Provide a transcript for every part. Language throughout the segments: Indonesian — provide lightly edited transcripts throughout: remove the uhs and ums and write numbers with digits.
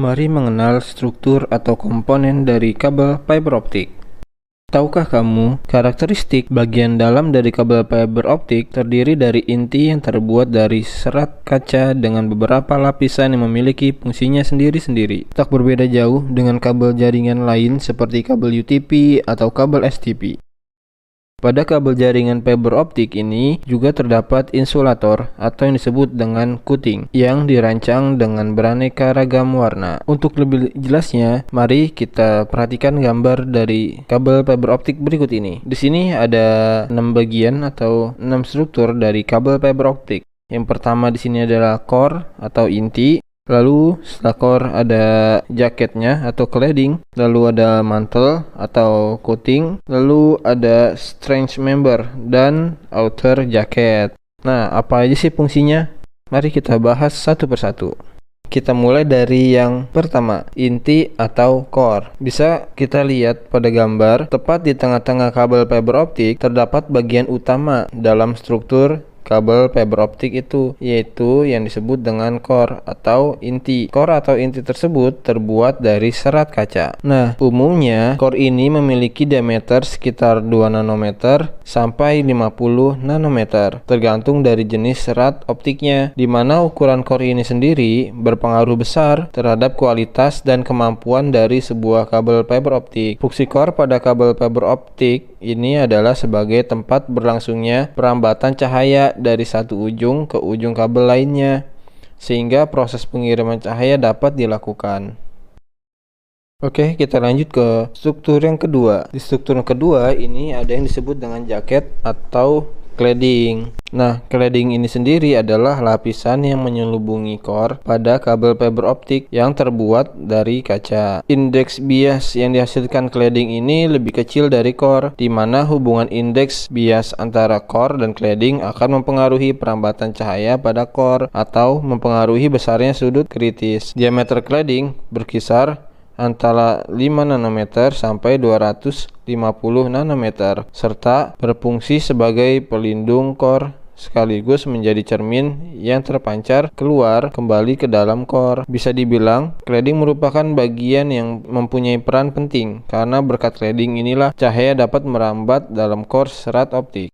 Mari mengenal struktur atau komponen dari kabel fiber optik. Tahukah kamu, karakteristik bagian dalam dari kabel fiber optik terdiri dari inti yang terbuat dari serat kaca dengan beberapa lapisan yang memiliki fungsinya sendiri-sendiri. Tak berbeda jauh dengan kabel jaringan lain seperti kabel UTP atau kabel STP. Pada kabel jaringan fiber optik ini juga terdapat insulator atau yang disebut dengan kuting yang dirancang dengan beraneka ragam warna. Untuk lebih jelasnya, mari kita perhatikan gambar dari kabel fiber optik berikut ini. Di sini ada 6 bagian atau 6 struktur dari kabel fiber optik. Yang pertama di sini adalah core atau inti. Lalu setelah core ada jaketnya atau cladding, lalu ada mantle atau coating, lalu ada strange member dan outer jacket. Nah, apa aja sih fungsinya? Mari kita bahas satu persatu. Kita mulai dari yang pertama, inti atau core. Bisa kita lihat pada gambar, tepat di tengah-tengah kabel fiber optik terdapat bagian utama dalam struktur kabel fiber optik itu, yaitu yang disebut dengan core atau inti. Core atau inti tersebut terbuat dari serat kaca. Nah, umumnya core ini memiliki diameter sekitar 2 nanometer sampai 50 nanometer, tergantung dari jenis serat optiknya, di mana ukuran core ini sendiri berpengaruh besar terhadap kualitas dan kemampuan dari sebuah kabel fiber optik. Fungsi core pada kabel fiber optik ini adalah sebagai tempat berlangsungnya perambatan cahaya dari satu ujung ke ujung kabel lainnya, sehingga proses pengiriman cahaya dapat dilakukan. Oke, kita lanjut ke struktur yang kedua. Di struktur yang kedua ini ada yang disebut dengan jaket atau cladding. Nah, cladding ini sendiri adalah lapisan yang menyelubungi core pada kabel fiber optik yang terbuat dari kaca. Indeks bias yang dihasilkan cladding ini lebih kecil dari core, di mana hubungan indeks bias antara core dan cladding akan mempengaruhi perambatan cahaya pada core atau mempengaruhi besarnya sudut kritis. Diameter cladding berkisar antara 5 nanometer sampai 250 nanometer serta berfungsi sebagai pelindung core sekaligus menjadi cermin yang terpancar keluar kembali ke dalam core. Bisa dibilang, cladding merupakan bagian yang mempunyai peran penting karena berkat cladding inilah cahaya dapat merambat dalam core serat optik.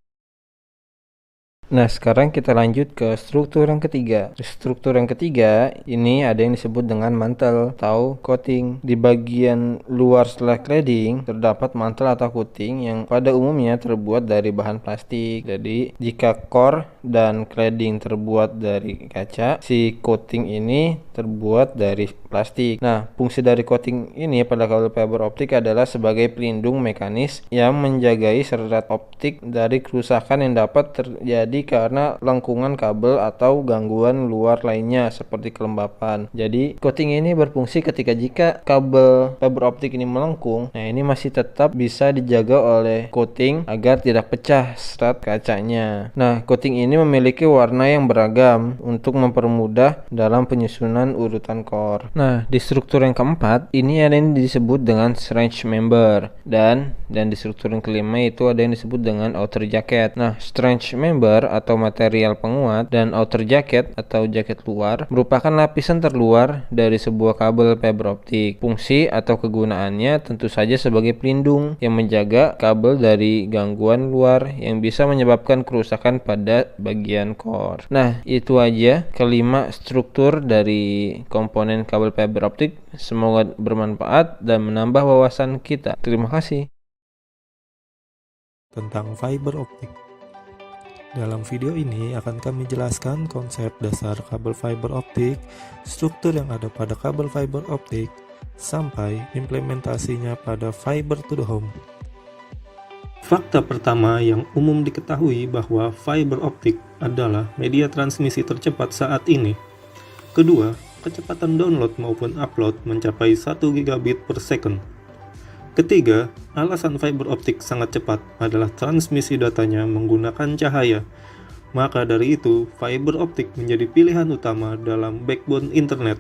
Nah, sekarang kita lanjut ke struktur yang ketiga. Di struktur yang ketiga ini ada yang disebut dengan mantle atau coating. Di bagian luar setelah cladding terdapat mantle atau coating yang pada umumnya terbuat dari bahan plastik. Jadi, jika core dan cladding terbuat dari kaca, si coating ini terbuat dari plastik. Nah, fungsi dari coating ini pada kabel fiber optik adalah sebagai pelindung mekanis yang menjagai serat optik dari kerusakan yang dapat terjadi karena lengkungan kabel atau gangguan luar lainnya seperti kelembapan. Jadi, coating ini berfungsi ketika jika kabel fiber optik ini melengkung, nah ini masih tetap bisa dijaga oleh coating agar tidak pecah serat kacanya. Nah, coating ini memiliki warna yang beragam untuk mempermudah dalam penyusunan urutan core. Nah, di struktur yang keempat, ini ada yang disebut dengan strange member dan di struktur yang kelima itu ada yang disebut dengan outer jacket. Nah, strange member atau material penguat dan outer jacket atau jaket luar merupakan lapisan terluar dari sebuah kabel fiber optik. Fungsi atau kegunaannya tentu saja sebagai pelindung yang menjaga kabel dari gangguan luar yang bisa menyebabkan kerusakan pada bagian core. Nah, itu aja kelima struktur dari komponen kabel fiber optik. Semoga bermanfaat dan menambah wawasan kita. Terima kasih. Tentang fiber optik. Dalam video ini akan kami jelaskan konsep dasar kabel fiber optik, struktur yang ada pada kabel fiber optik, sampai implementasinya pada fiber to the home. Fakta pertama yang umum diketahui bahwa fiber optik adalah media transmisi tercepat saat ini. Kedua, kecepatan download maupun upload mencapai 1 gigabit per second. Ketiga, alasan fiber optik sangat cepat adalah transmisi datanya menggunakan cahaya. Maka dari itu, fiber optik menjadi pilihan utama dalam backbone internet.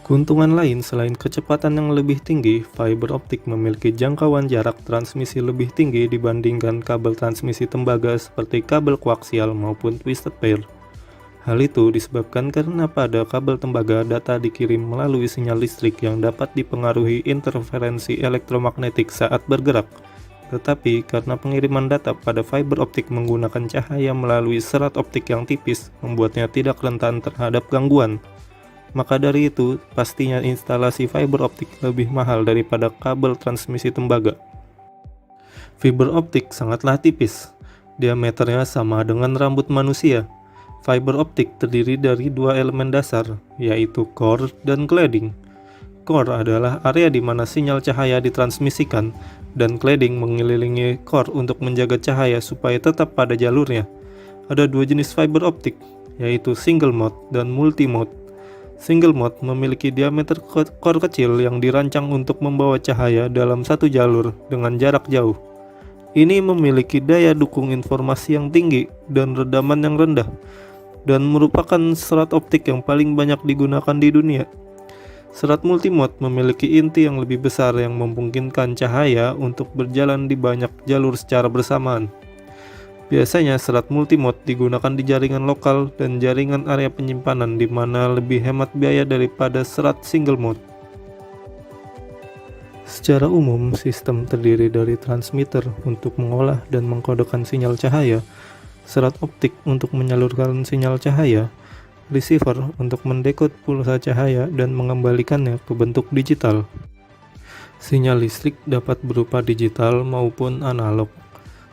Keuntungan lain selain kecepatan yang lebih tinggi, fiber optik memiliki jangkauan jarak transmisi lebih tinggi dibandingkan kabel transmisi tembaga seperti kabel koaksial maupun twisted pair. Hal itu disebabkan karena pada kabel tembaga data dikirim melalui sinyal listrik yang dapat dipengaruhi interferensi elektromagnetik saat bergerak. Tetapi karena pengiriman data pada fiber optik menggunakan cahaya melalui serat optik yang tipis, membuatnya tidak rentan terhadap gangguan. Maka dari itu, pastinya instalasi fiber optik lebih mahal daripada kabel transmisi tembaga. Fiber optik sangatlah tipis, diameternya sama dengan rambut manusia. Fiber optik terdiri dari dua elemen dasar, yaitu core dan cladding. Core adalah area di mana sinyal cahaya ditransmisikan, dan cladding mengelilingi core untuk menjaga cahaya supaya tetap pada jalurnya. Ada dua jenis fiber optik, yaitu single mode dan multi mode. Single mode memiliki diameter core kecil yang dirancang untuk membawa cahaya dalam satu jalur dengan jarak jauh. Ini memiliki daya dukung informasi yang tinggi dan redaman yang rendah, dan merupakan serat optik yang paling banyak digunakan di dunia. Serat multimode memiliki inti yang lebih besar yang memungkinkan cahaya untuk berjalan di banyak jalur secara bersamaan. Biasanya serat multimode digunakan di jaringan lokal dan jaringan area penyimpanan di mana lebih hemat biaya daripada serat single mode. Secara umum, sistem terdiri dari transmitter untuk mengolah dan mengkodekan sinyal cahaya, serat optik untuk menyalurkan sinyal cahaya, receiver untuk mendekode pulsa cahaya dan mengembalikannya ke bentuk digital. Sinyal listrik dapat berupa digital maupun analog.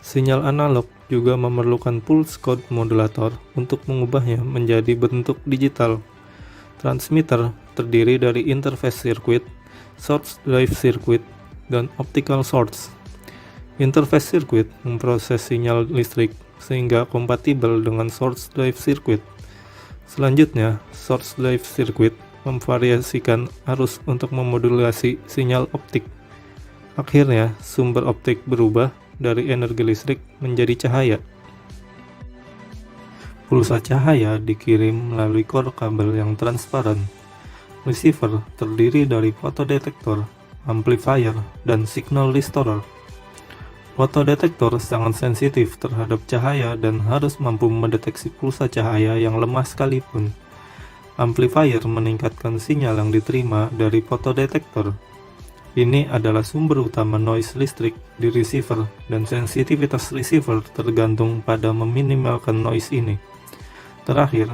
Sinyal analog juga memerlukan pulse code modulator untuk mengubahnya menjadi bentuk digital. Transmitter terdiri dari interface circuit, source drive circuit, dan optical source. Interface circuit memproses sinyal listrik sehingga kompatibel dengan source drive circuit. Selanjutnya, source drive circuit memvariasikan arus untuk memodulasi sinyal optik. Akhirnya, sumber optik berubah dari energi listrik menjadi cahaya. Pulsa cahaya dikirim melalui core kabel yang transparan. Receiver terdiri dari fotodetektor, amplifier, dan signal restorer. Fotodetektor sangat sensitif terhadap cahaya dan harus mampu mendeteksi pulsa cahaya yang lemah sekalipun. Amplifier meningkatkan sinyal yang diterima dari fotodetektor. Ini adalah sumber utama noise listrik di receiver, dan sensitivitas receiver tergantung pada meminimalkan noise ini. Terakhir,